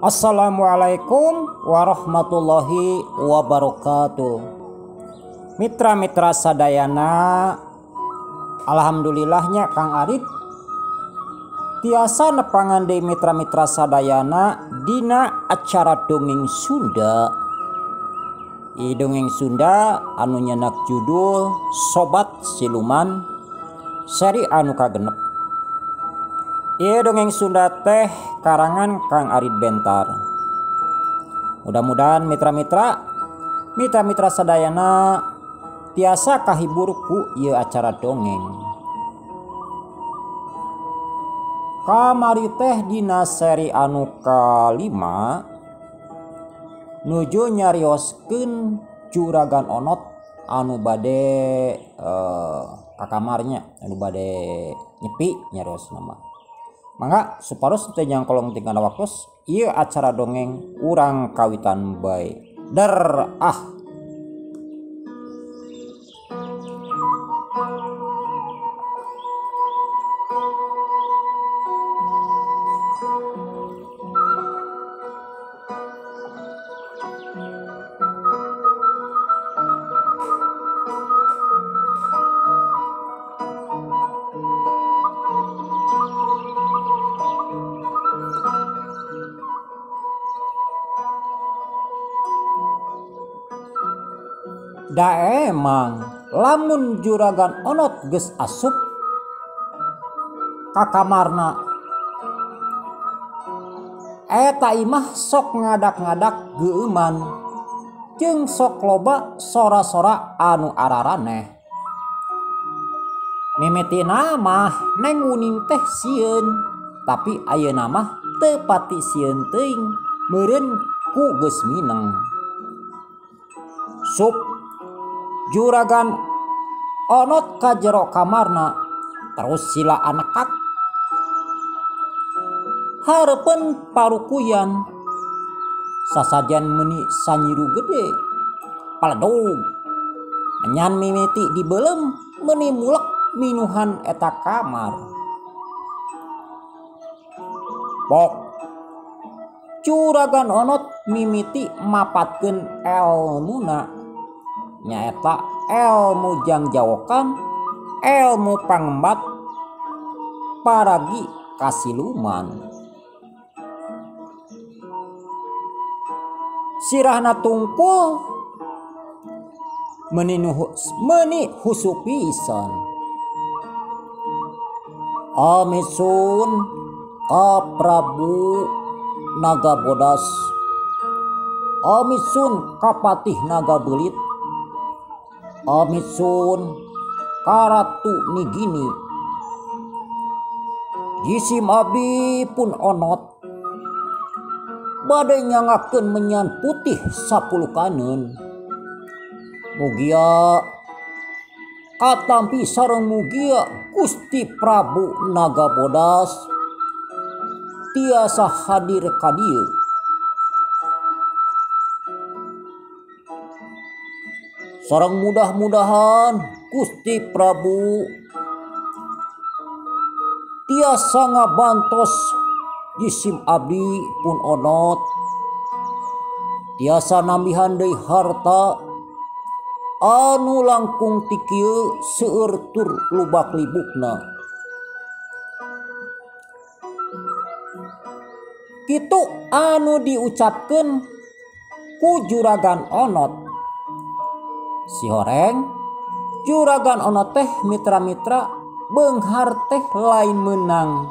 Assalamualaikum warahmatullahi wabarakatuh. Mitra-mitra sadayana, alhamdulillahnya Kang Arit tiasa nepangan deui mitra-mitra sadayana dina acara dongeng Sunda. Dongeng Sunda anu nyenak judul Sobat Siluman seri anu kagenep. Dongeng Sunda teh karangan Kang Arit Bentar. Mudah-mudahan mitra-mitra sadayana tiasa kahibur ku ieu acara dongeng. Kamari teh dina seri anu kalima nuju nyarioskeun Juragan Onot anu bade ka kamarnya, anu bade nyepi nyarios nama. Mangga supados teh jang kolong tinggal waktos ieu acara dongeng urang kawitan bae. Da emang lamun Juragan Onot geus asup ka kamarna, eta imah sok ngadak-ngadak geuman jeung sok loba sora-sora anu araraneh. Mimitina mah neng uning teh sieun, tapi ayeuna mah teu pati sieun teuing meureun ku geus mineng. Sup Juragan Onot ka jero kamarna terus sila anekak hareupeun parukuyan sasajan meuni sanyiru gede paledog nyan mimiti dibeulem meuni mulek minuhan eta kamar. Pok Juragan Onot mimiti mapatkeun elmuna, nyaeta elmu jangjawokan, elmu pangembat, paragi kasiluman. Sirahna tungkul meuni husu pisan. Amitsun ka Prabu Nagabodas, amitsun ka Patih Nagabelit, amitsun ka Ratu Nigini. Jisim abdi pun Onot bade nyangakeun menyan putih 10 kaneun. Mugia katampi sareng mugia Gusti Prabu Nagabodas tiasa hadir ka dieu. Sareng mudah-mudahan Gusti Prabu tiasa ngabantos jisim abdi pun Onot, tiasa nambihan deui harta anu langkung ti kieu seueur tur lubak-libukna. Kitu anu diucapkeun ku Juragan Onot. Si horeng Juragan Onot teh mitra-mitra beunghar teh lain menang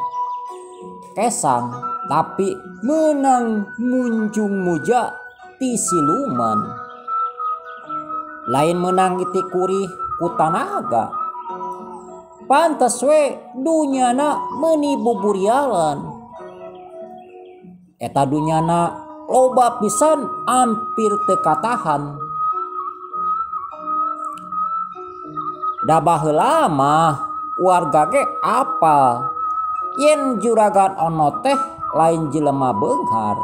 kesang, tapi menang munjung muja ti siluman. Lain menang iti kurih ku tanaga. Pantes we dunyana meuni buburialan. Eta dunyana loba pisan ampir teu katahan. Da baheula mah warga ge apal yen Juragan Onot teh lain jelema beunghar.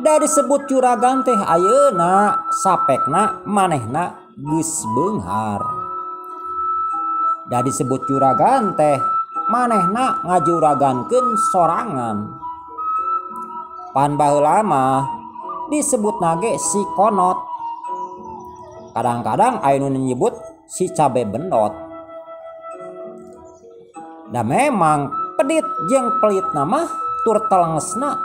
Da disebut juragan teh ayeuna sapekna manehna geus beunghar. Da disebut juragan teh manehna ngajuragankeun sorangan. Pan baheula mah disebut nage si konot. Kadang-kadang aya nu nyebut si cabe bendot. Da memang pedit jeung pelit nama tur telengesna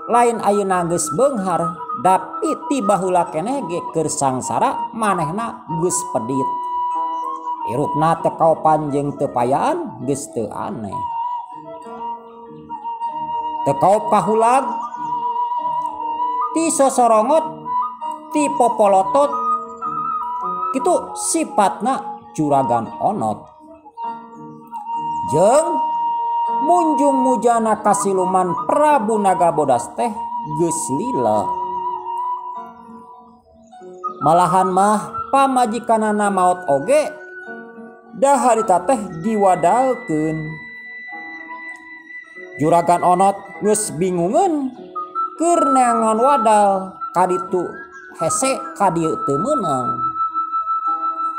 lain ayeuna geus beunghar, tapi ti baheula keneh ge keur sangsara manehna geus pedit. Irupna teu kaopan jeung teu payaan geus teu aneh. Teu kaop kahulag, ti sosorongot, ti popolotot, kitu sifatna juragan onot. Jeung munjung mujana kasiluman Prabu Nagabodas teh geus lila. Malahan mah pamajikanana maot oge da harita teh diwadalkeun. Juragan onot geus bingungeun keur neangan wadal kaditu hese kadieu teu meunang.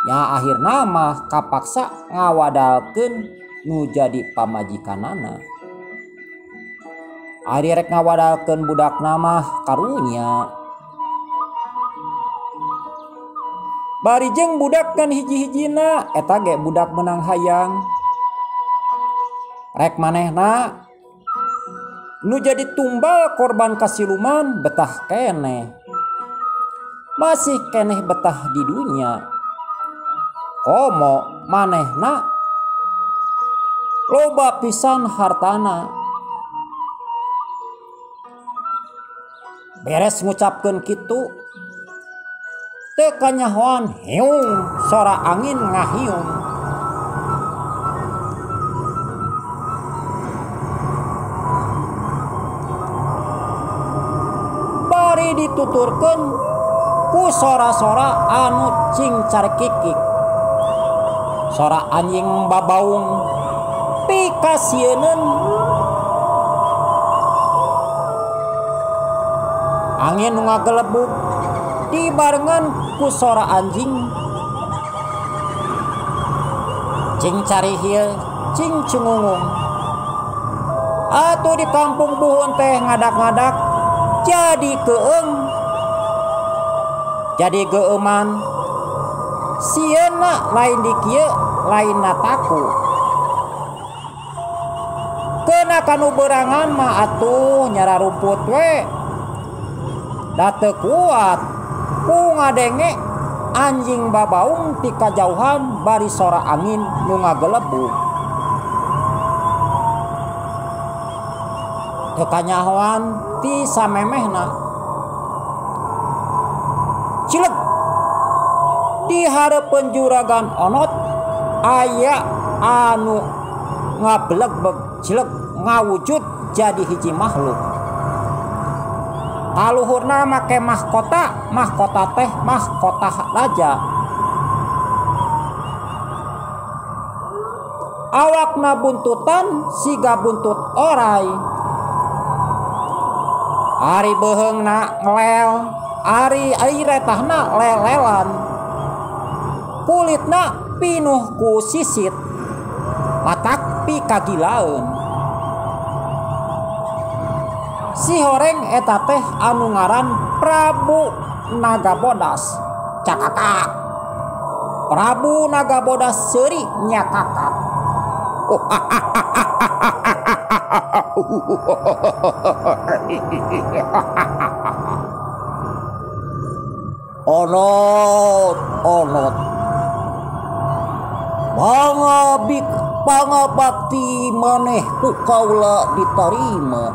Ya akhirna mah kapaksa ngawadalkeun nu jadi pamajikanana. Ari rek ngawadalkeun budakna mah karunya. Bari jeung budak kan hiji-hijina eta ge budak menang hayang. Rek manehna nu jadi tumbal korban kasiluman betah keneh. Masih keneh betah di dunia. Komo manehna loba pisan hartana. Beres ngucapkeun kitu, teu kanyahoan heung sora angin ngahiung. Bari dituturkeun ku sora-sora anu cing carkikik. Sora anjing babaung pikasieun. Angin nu ngagelebuk dibarengan ku sora anjing cing carihil cing cungungung. Atuh di kampung buhun teh ngadak-ngadak jadi keeng, jadi geuman. Sieuna lain di kieu lain nataku. Keuna kanu beurangan mah atuh nyara rumput we. Da teu kuat ku ngadenge anjing babaung ti kajauhan bari sora angin nu ngagelebuk. Teu kanyahoan ti samemehna. Cileg di hareupeun juragan onot aya anu ngablegbeg cileg ngawujud jadi hiji makhluk. Kaluhurna make mahkota teh mahkota raja. Awakna buntutan siga buntut orai. Ari beheungna ngelel, ari retahna lelelan. Kulitna pinuh ku sisit, matak pi kagilaeun. Si horeng eta teh anu ngaran Prabu Nagabodas cakakak. Prabu Nagabodas seuri nyakakak. Onot pangabakti maneh ku kaula ditarima.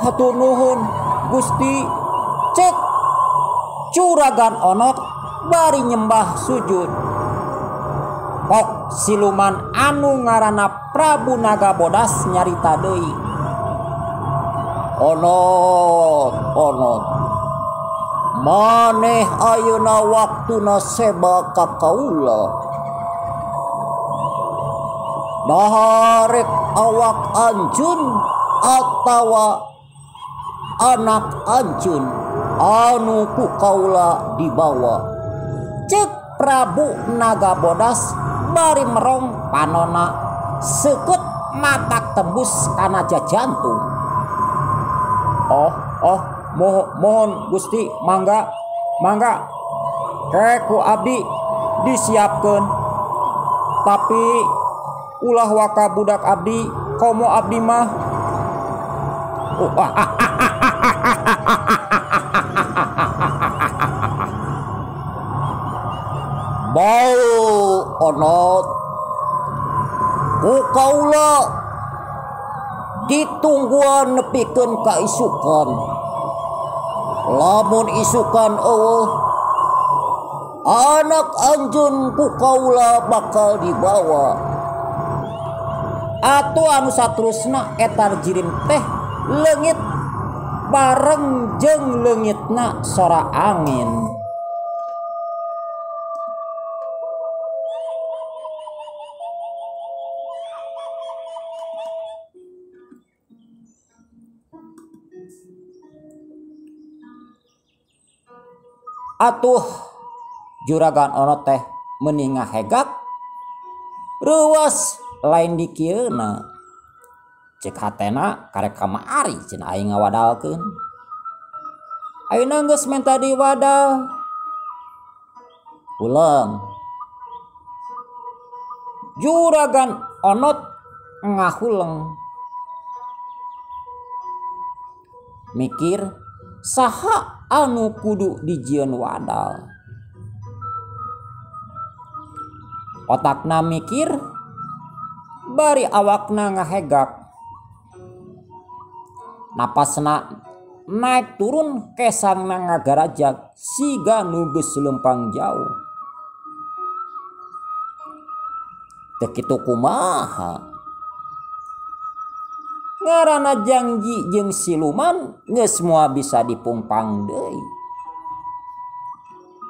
Hatur nuhun Gusti, cek juragan onot bari nyembah sujud. Pok siluman anu ngaranna Prabu Nagabodas nyarita deui. Onot maneh ayeuna waktuna seba ka kaula. Daharek awak anjeun atawa anak anjeun anu ku kaula dibawa. Cek Prabu Nagabodas bari merong panona sekut matak tembus kana jantung. Oh mohon Gusti, mangga keku abdi disiapkan, tapi ulah waka budak abdi komo abdi mah bau onot ku kaula ditungguan nepikeun ka isukan. Lamun isukan eueuh anak anjeun ku kaula bakal dibawa. Atuh anu saterusna eta jirim teh leungit bareng jeung leungitna sora angin. Atuh juragan onot teh mending ngahegak ruas lain di kieuna, cek hatena karek kamari cenah aing ngawadalkeun. Ayeuna geus menta diwadal ulang. Juragan onot ngahuleng mikir saha anu kudu dijieun wadal. Otakna mikir bari awakna ngahegak. Napasna naik turun kesangna ngagarajag siga nu geus leumpang jauh. Teu kitu kumaha? Ngaranna janji jeung siluman geus moal bisa dipungpang deui.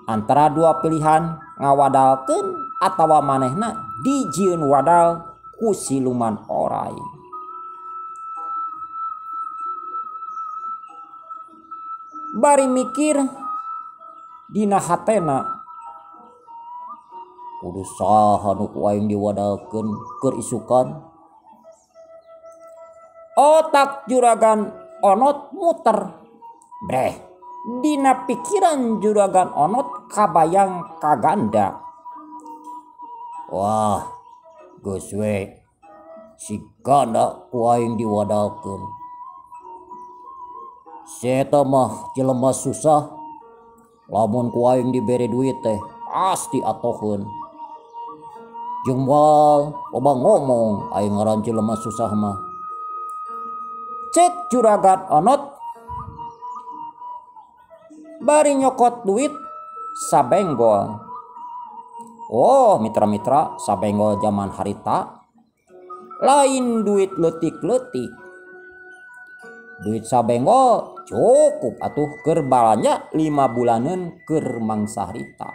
Antara dua pilihan, ngawadalkeun atawa manehna dijieun wadal ku siluman oray. Bari mikir dina hatena, kudu saha nu aing diwadalkeun keur isukan. Otak juragan onot muter. Breh, dina pikiran juragan onot kabayang kaganda. Wah, geus we si ganda ku aing diwadalkeun. Seta mah jelema susah, lamun ku aing dibere duit teh pasti atoheun. Jeung moal loba ngomong aing ngaran jelema susah mah. Cek juragan onot bari nyokot duit sabenggol. Oh, mitra-mitra, sabenggol zaman harita lain duit leutik-leutik. Duit sabenggol cukup atuh keur balanja 5 bulaneun keur mangsa harita.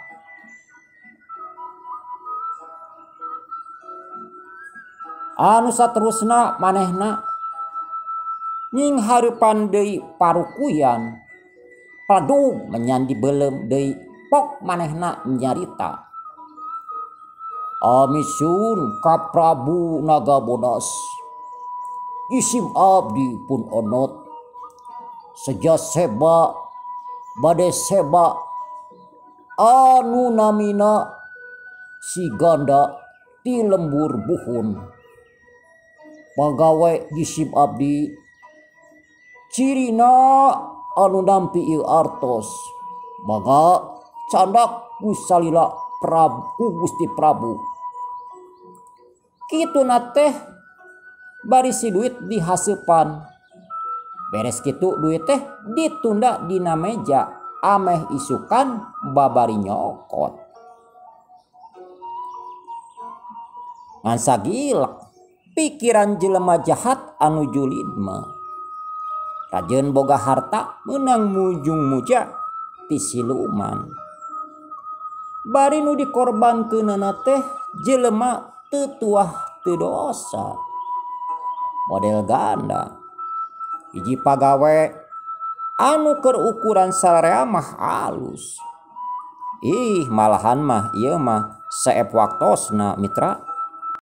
Anu saterusna manehna nying hareupan deui parukuyan. Padu menyandi beuleum deui pok manehna nyarita. Amisun ka Prabu Nagabodas, isim abdi pun onot, seja seba bade seba anu namina si ganda ti lembur buhun. Pagawe isim abdi cirina anu nampi ieu artos mangga candak ku salila Gusti Prabu. Kituna teh bari si duit dihaseupan. Beres kitu duit teh ditunda dina meja ameh isukan babari nyokot. Ngan sagilak pikiran jelema jahat anu julid mah. Rajeun boga harta meunang mujung muja ti siluman. Bari nu dikorbankeunana teh jelema teu tuah teu dosa. Model ganda. Hiji pagawe anu keur ukuran salarea mah alus. Ih, malahan mah ieu mah saep waktosna mitra.